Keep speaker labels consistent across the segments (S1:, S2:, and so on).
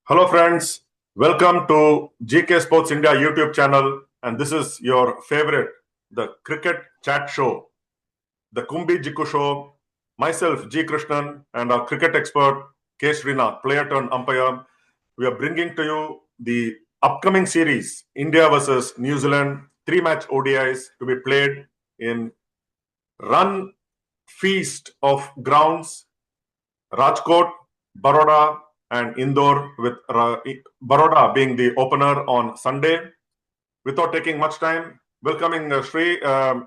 S1: Hello friends, welcome to GK Sports India YouTube channel, and this is your favorite, the cricket chat show, the Kumbi Jiku show. Myself, G. Krishnan, and our cricket expert, K. Srinath, player-turned-umpire. We are bringing to you the upcoming series, India versus New Zealand, 3-match ODIs to be played in run feast of grounds, Rajkot, Vadodara, and Indore, with Vadodara being the opener on Sunday. Without taking much time, welcoming Shrey,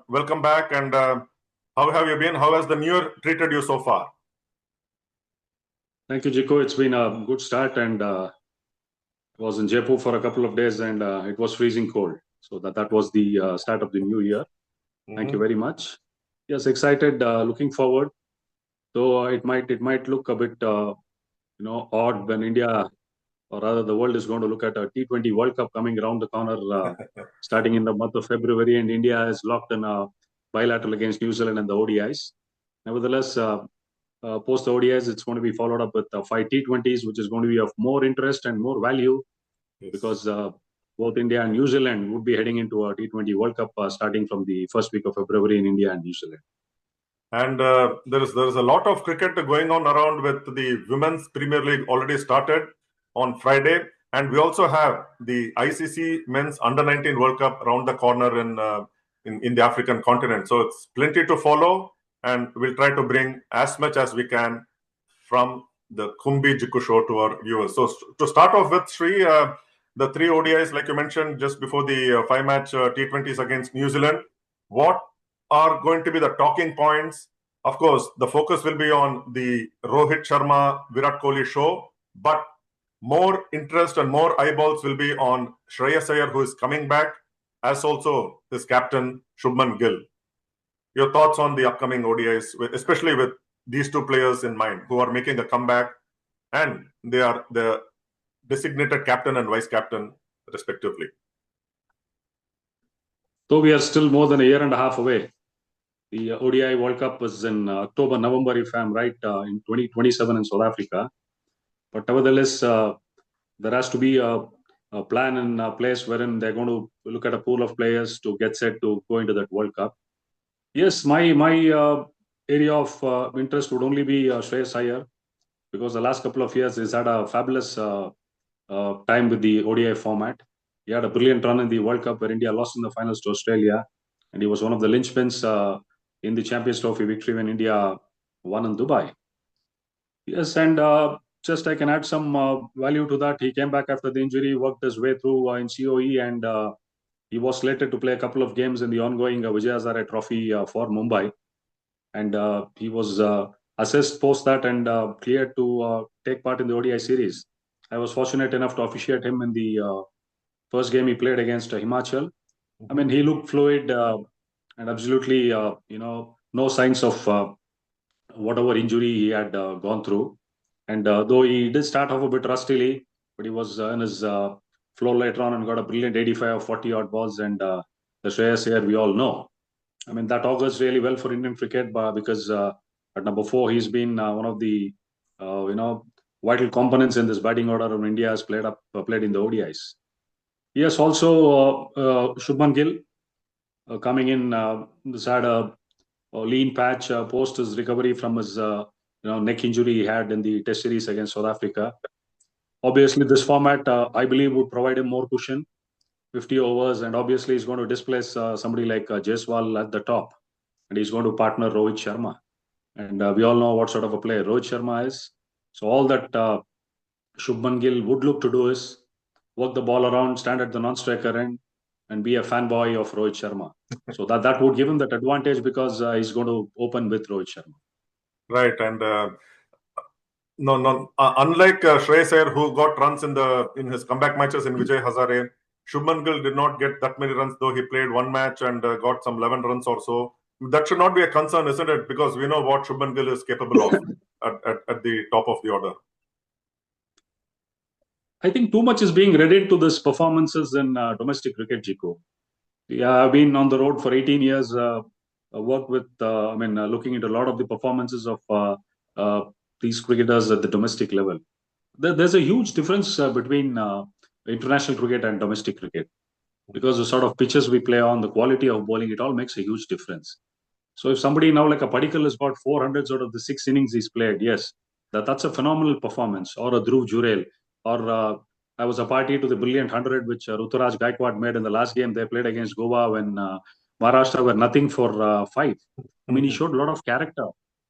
S1: welcome back, and how have you been? How has the new year treated you so far?
S2: Thank you, Jiko. It's been a good start, and I was in Jaipur for a couple of days, and it was freezing cold. So that was the start of the new year. Thank you very much. Yes, excited, looking forward. Though it might look a bit odd when India, or rather the world, is going to look at a T20 World Cup coming around the corner, starting in the month of February, and India is locked in a bilateral against New Zealand and the ODIs. Nevertheless, post the ODIs, it's going to be followed up with 5 T20s, which is going to be of more interest and more value, because both India and New Zealand would be heading into a T20 World Cup starting from the first week of February in India and New Zealand.
S1: And there is a lot of cricket going on around, with the Women's Premier League already started on Friday. And we also have the ICC Men's Under-19 World Cup around the corner in the African continent. So it's plenty to follow, and we'll try to bring as much as we can from the Kumbi Jiku show to our viewers. So to start off with, Sri, the 3 ODIs, like you mentioned, just before the 5-match T20s against New Zealand, what are going to be the talking points? Of course, the focus will be on the Rohit Sharma, Virat Kohli show, but more interest and more eyeballs will be on Shreyas Iyer, who is coming back, as also his captain, Shubman Gill. Your thoughts on the upcoming ODIs, especially with these 2 players in mind, who are making a comeback, and they are the designated captain and vice captain, respectively.
S2: So we are still more than a year and a half away. The ODI World Cup was in October, November, if I'm right, in 2027 in South Africa. But nevertheless, there has to be a plan in place wherein they're going to look at a pool of players to get set to go into that World Cup. Yes, my area of interest would only be Shreyas Iyer, because the last couple of years he's had a fabulous time with the ODI format. He had a brilliant run in the World Cup where India lost in the finals to Australia, and he was one of the linchpins in the Champions Trophy victory when India won in Dubai. Yes, and just I can add some value to that. He came back after the injury, worked his way through in COE, and he was slated to play a couple of games in the ongoing Vijay Hazare Trophy for Mumbai. And he was assessed post that and cleared to take part in the ODI series. I was fortunate enough to officiate him in the first game he played against Himachal. I mean, he looked fluid and absolutely, no signs of whatever injury he had gone through. And though he did start off a bit rustily, but he was in his flow later on and got a brilliant 85 or 40 odd balls. And the Shreyas Iyer, we all know. I mean, that augurs really well for Indian cricket, because at number 4, he's been one of the vital components in this batting order when India has played in the ODIs. Yes, also Shubman Gill coming in. This had a lean patch post his recovery from his neck injury he had in the Test series against South Africa. Obviously, this format I believe would provide him more cushion, 50 overs, and obviously he's going to displace somebody like Jaiswal at the top, and he's going to partner Rohit Sharma, and we all know what sort of a player Rohit Sharma is. So all that Shubman Gill would look to do is work the ball around, stand at the non-striker end, and be a fanboy of Rohit Sharma. So that would give him that advantage, because he's going to open with Rohit Sharma.
S1: Right, and unlike Shreyas Iyer, who got runs in his comeback matches in Vijay Hazare, Shubman Gill did not get that many runs, though he played 1 match and got some 11 runs or so. That should not be a concern, isn't it? Because we know what Shubman Gill is capable of at the top of the order.
S2: I think too much is being read into this performances in domestic cricket, Jiko. Yeah, I've been on the road for 18 years, worked with, looking into a lot of the performances of these cricketers at the domestic level. there's a huge difference between international cricket and domestic cricket, because the sort of pitches we play on, the quality of bowling, it all makes a huge difference. So if somebody now like a Padikkal has got 400s out of the 6 innings he's played, yes, that's a phenomenal performance. Or a Dhruv Jurel, or I was a party to the brilliant 100 which Ruturaj Gaikwad made in the last game they played against Goa when Maharashtra were nothing for 5. I mean, he showed a lot of character.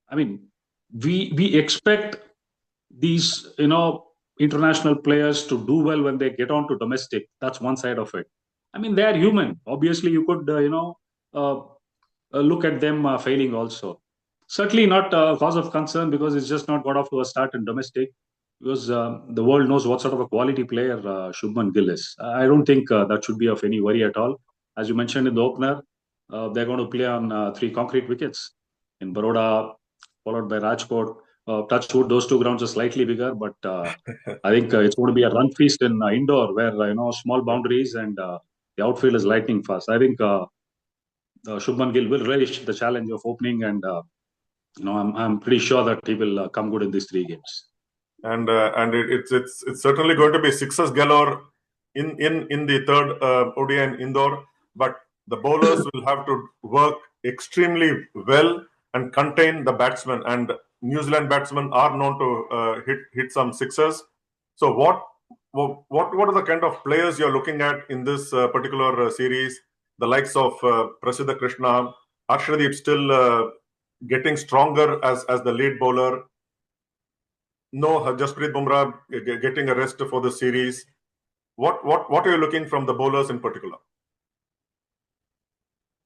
S2: I mean, we expect these international players to do well when they get on to domestic. That's one side of it. I mean, they are human. Obviously, you could uh, look at them failing also. Certainly not a cause of concern, because it's just not got off to a start in domestic. Because the world knows what sort of a quality player Shubman Gill is. I don't think that should be of any worry at all. As you mentioned in the opener, they're going to play on 3 concrete wickets in Baroda, followed by Rajkot. Touchwood, those 2 grounds are slightly bigger, but I think it's going to be a run feast in Indore, where small boundaries and the outfield is lightning fast. I think Shubman Gill will relish the challenge of opening, and I'm pretty sure that he will come good in these 3 games.
S1: And it's certainly going to be sixes galore in the third ODI in Indore, but the bowlers will have to work extremely well and contain the batsmen. And New Zealand batsmen are known to hit some sixes. So what are the kind of players you're looking at in this particular series? The likes of Prasidh, Krishna, Harshit still getting stronger as the lead bowler. No, Jasprit Bumrah getting a rest for the series. What are you looking from the bowlers in particular?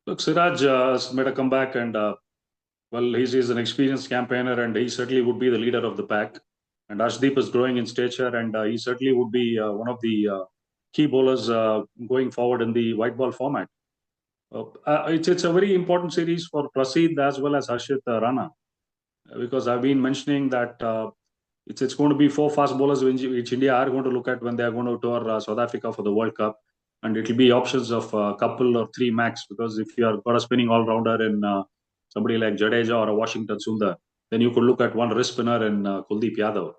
S2: Look, Siraj has made a comeback, and well, he's an experienced campaigner, and he certainly would be the leader of the pack. And Ashdeep is growing in stature, and he certainly would be one of the key bowlers going forward in the white ball format. It's a very important series for Prasidh as well as Harshit Rana, because I've been mentioning that it's going to be 4 fast bowlers which India are going to look at when they are going to tour South Africa for the World Cup, and it will be options of a couple or 3 max. Because if you have got a spinning all rounder in somebody like Jadeja or a Washington Sundar, then you could look at one wrist spinner in Kuldeep Yadav.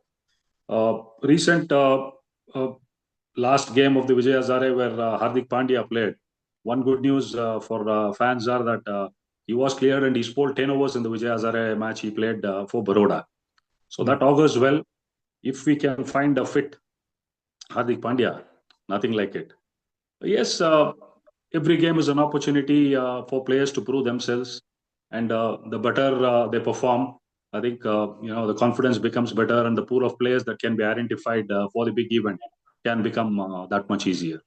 S2: Recent last game of the Vijay Hazare, where Hardik Pandya played, one good news for fans are that he was cleared and he bowled 10 overs in the Vijay Hazare match he played for Baroda. So that augurs well. If we can find a fit Hardik Pandya, nothing like it. Yes, every game is an opportunity for players to prove themselves, and the better they perform, I think the confidence becomes better, and the pool of players that can be identified for the big event can become that much easier.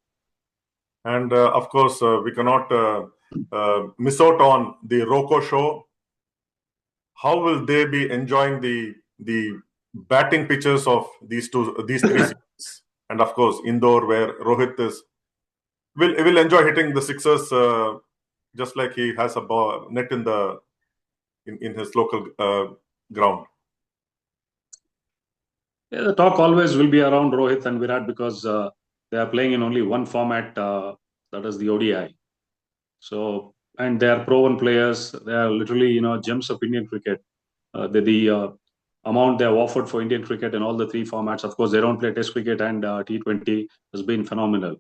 S1: And of course, we cannot miss out on the Roko show. How will they be enjoying the batting pitches of these 3 series? And of course, Indore, where Rohit will enjoy hitting the sixers just like he has a net in his local ground.
S2: Yeah, the talk always will be around Rohit and Virat, because they are playing in only one format, that is the ODI. So, and they are proven players. They are literally gems of Indian cricket. The amount they have offered for Indian cricket in all the 3 formats. Of course, they don't play Test cricket and T20, has been phenomenal.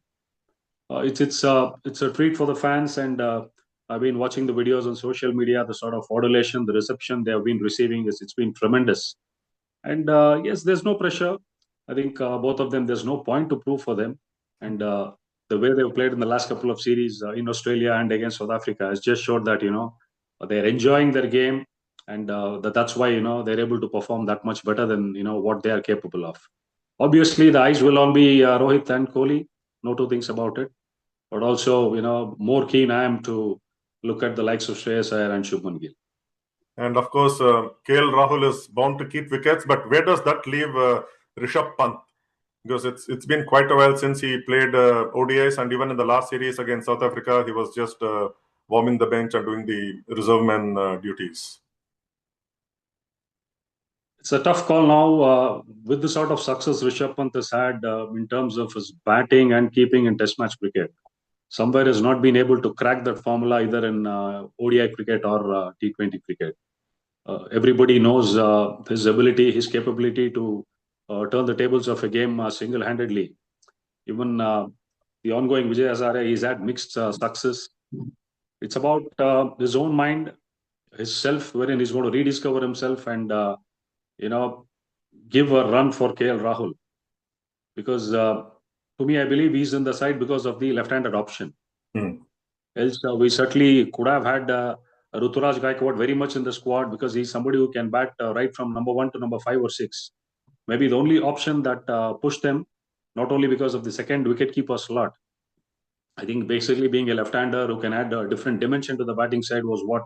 S2: It's a treat for the fans, and I've been watching the videos on social media. The sort of adulation, the reception they have been receiving, it's been tremendous. And yes, there's no pressure. I think both of them, there's no point to prove for them. And the way they've played in the last couple of series in Australia and against South Africa has just showed that they're enjoying their game, and that's why they're able to perform that much better than what they are capable of. Obviously, the eyes will all be Rohit and Kohli. No two things about it. But also, more keen I am to look at the likes of Shreyas Iyer and Shubman Gill.
S1: And of course, KL Rahul is bound to keep wickets. But where does that leave Rishabh Pant? Because it's been quite a while since he played ODIs, and even in the last series against South Africa, he was just warming the bench and doing the reserveman duties.
S2: It's a tough call now with the sort of success Rishabh Pant has had in terms of his batting and keeping in Test match cricket. Somewhere has not been able to crack that formula either in ODI cricket or T20 cricket. Everybody knows his ability, his capability to turn the tables of a game single-handedly. Even the ongoing Vijay Hazare, he's had mixed success. It's about his own mind, his self, wherein he's going to rediscover himself and, give a run for KL Rahul. Because to me, I believe he's in the side because of the left-handed option. Else, we certainly could have had Ruturaj Gaikwad very much in the squad because he's somebody who can bat right from number 1 to number 5 or 6. Maybe the only option that pushed them, not only because of the second wicketkeeper slot, I think basically being a left-hander who can add a different dimension to the batting side was what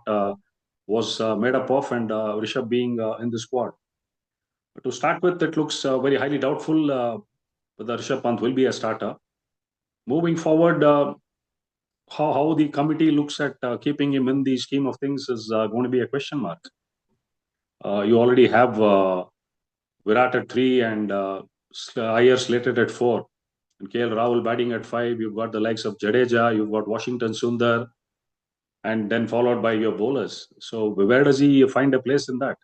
S2: was made up of, and Rishabh being in the squad. But to start with, it looks very highly doubtful whether Rishabh Pant will be a starter. Moving forward, how the committee looks at keeping him in the scheme of things is going to be a question mark. You already have Virat at 3 and Iyer slated at 4. And KL Rahul batting at 5. You've got the likes of Jadeja, you've got Washington Sundar, and then followed by your bowlers. So where does he find a place in that?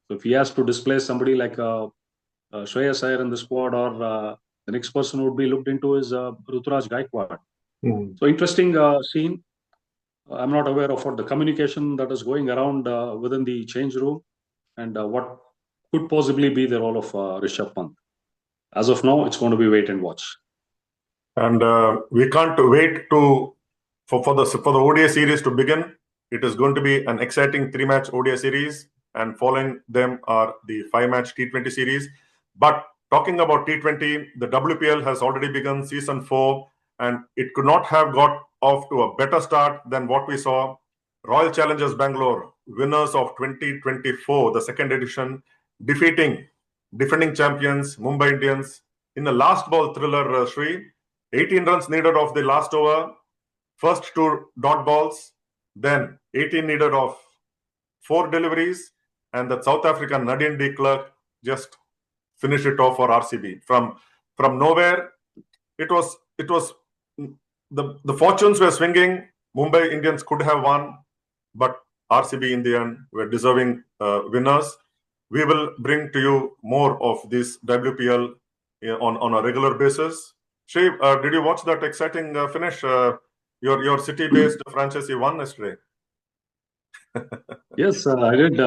S2: So if he has to displace somebody like Shreyas Iyer in the squad, or the next person would be looked into is Ruturaj Gaikwad. So interesting scene. I'm not aware of what the communication that is going around within the change room and what could possibly be the role of Rishabh Pant. As of now, it's going to be wait and watch.
S1: And we can't wait for the ODI series to begin. It is going to be an exciting 3-match ODI series, and following them are the 5-match T20 series. But talking about T20, the WPL has already begun season 4, and it could not have got off to a better start than what we saw. Royal Challengers Bangalore, winners of 2024, the second edition, defeating defending champions Mumbai Indians in a last ball thriller, Sri. 18 runs needed of the last over, first 2 dot balls, then 18 needed of 4 deliveries, and the South African Nadine de Klerk just finished it off for RCB. From nowhere, it was the fortunes were swinging. Mumbai Indians could have won, but RCB in the end were deserving winners. We will bring to you more of this WPL on a regular basis. Shri, did you watch that exciting finish? Your city-based franchise won yesterday.
S2: Yes, I did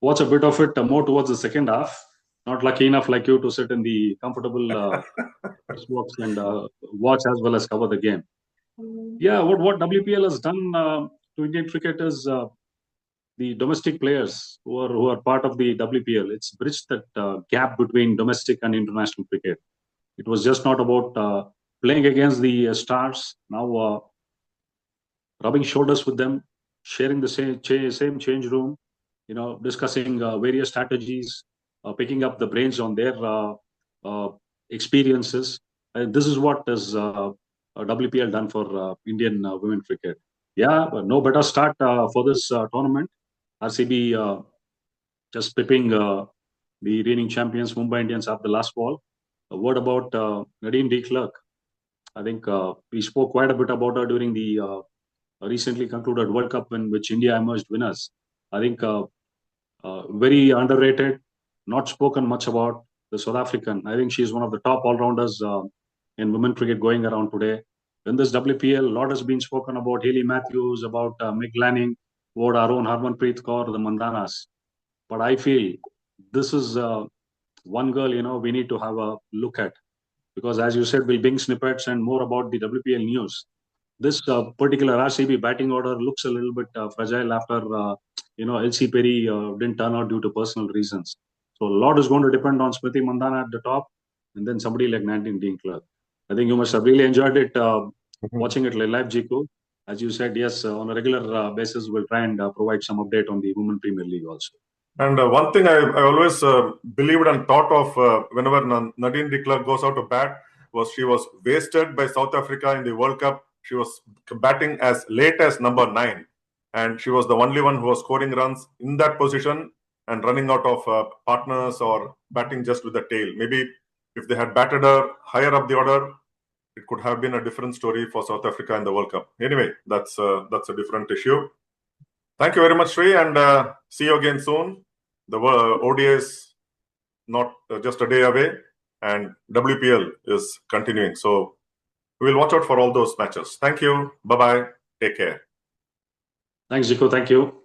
S2: watch a bit of it more towards the second half. Not lucky enough like you to sit in the comfortable box and watch as well as cover the game. Yeah, what WPL has done to Indian cricket is the domestic players who are part of the WPL. It's bridged that gap between domestic and international cricket. It was just not about playing against the stars. Now rubbing shoulders with them, sharing the same change room, discussing various strategies, picking up the brains on their experiences. And this is what is WPL done for Indian women cricket. Yeah, but no better start for this tournament. RCB just pipping the reigning champions Mumbai Indians after the last ball. A word about Nadine de Klerk. I think we spoke quite a bit about her during the recently concluded World Cup in which India emerged winners. I think very underrated, not spoken much about, the South African. I think she's one of the top all-rounders in women cricket going around today. In this WPL, a lot has been spoken about Hayley Matthews, about Meg Lanning, about our own Harmanpreet Kaur, the Mandanas. But I feel this is one girl, we need to have a look at. Because as you said, we'll bring snippets and more about the WPL news. This particular RCB batting order looks a little bit fragile after, LC Perry didn't turn out due to personal reasons. So a lot is going to depend on Smriti Mandhana at the top, and then somebody like Nadine de Klerk. I think you must have really enjoyed it watching it live, Jiku. As you said, yes, on a regular basis, we'll try and provide some update on the Women Premier League also. And
S1: one thing I always believed and thought of whenever Nadine de Klerk goes out to bat was she was wasted by South Africa in the World Cup. She was batting as late as number 9. And she was the only one who was scoring runs in that position and running out of partners or batting just with the tail. Maybe if they had batted her higher up the order, it could have been a different story for South Africa in the World Cup. Anyway, that's a different issue. Thank you very much, Sri, and see you again soon. The ODIs not just a day away, and WPL is continuing. So we'll watch out for all those matches. Thank you. Bye-bye. Take care.
S2: Thanks, Zico. Thank you.